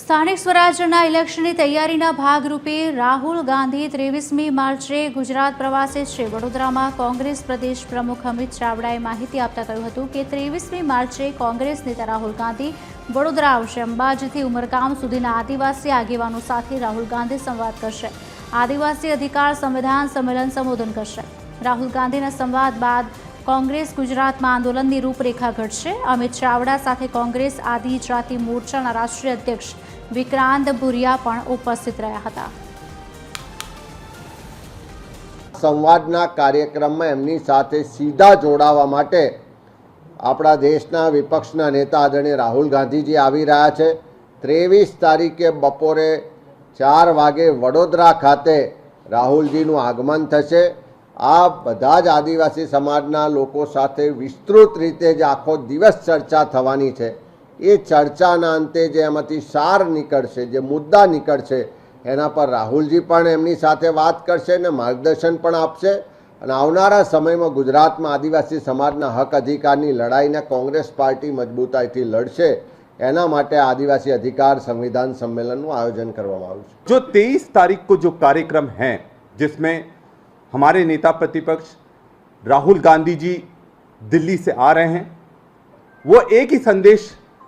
સ્થાનિક સ્વરાજ્યના ઇલેક્શનની તૈયારીના ભાગરૂપે રાહુલ ગાંધી 23મી માર્ચે ગુજરાત પ્રવાસે છે। વડોદરામાં કોંગ્રેસ પ્રદેશ પ્રમુખ અમિત ચાવડાએ માહિતી આપતા કહ્યું હતું કે 23મી માર્ચે કોંગ્રેસ નેતા રાહુલ ગાંધી વડોદરા આવશે। અંબાજીથી ઉમરગામ સુધીના આદિવાસી આગેવાનો સાથે રાહુલ ગાંધી સંવાદ કરશે। આદિવાસી અધિકાર સંવિધાન સંમેલન સંબોધન કરશે। રાહુલ ગાંધીના સંવાદ બાદ કોંગ્રેસ ગુજરાતમાં આંદોલનની રૂપરેખા ઘડશે। અમિત ચાવડા સાથે કોંગ્રેસ આદિજાતિ મોરચાના રાષ્ટ્રીય અધ્યક્ષ વિક્રાંત ભુરિયા પણ ઉપસ્થિત રહ્યા હતા। સંવાદના કાર્યક્રમમાં એમની સાથે સીધા જોડાવા માટે આપણા દેશના વિપક્ષના નેતા આદરણીય રાહુલ ગાંધીજી આવી રહ્યા છે। 23 તારીખે બપોરે 4 વાગે વડોદરા ખાતે રાહુલજીનું આગમન થશે। આ બધા જ આદિવાસી સમાજના લોકો સાથે વિસ્તૃત રીતે જે આખો દિવસ ચર્ચા થવાની છે, એ ચર્ચાના અંતે જે એમાંથી સાર નીકળશે, જે મુદ્દા નીકળશે, એના પર રાહુલજી પણ એમની સાથે વાત કરશે અને માર્ગદર્શન પણ આપશે। અને આવનારા સમયમાં ગુજરાતમાં આદિવાસી સમાજના હક અધિકારની લડાઈને કોંગ્રેસ પાર્ટી મજબૂતાઈથી લડશે। એના માટે આदिवासी अधिकार संविधान सम्मेलन आयोजन करवामा આવ્યું છે। जो 23 तारीख को जो कार्यक्रम है, जिसमें हमारे नेता प्रतिपक्ष राहुल गांधी जी दिल्ली से आ रहे हैं, वो एक ही संदेश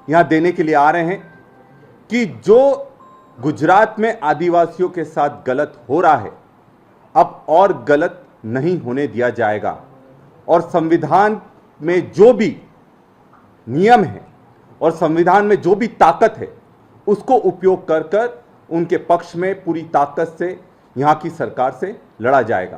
यहाँ देने के लिए आ रहे हैं कि जो गुजरात में आदिवासियों के साथ गलत हो रहा है, अब और गलत नहीं होने दिया जाएगा। और संविधान में जो भी नियम है और संविधान में जो भी ताकत है, उसको उपयोग कर कर उनके पक्ष में पूरी ताकत से यहाँ की सरकार से लड़ा जाएगा।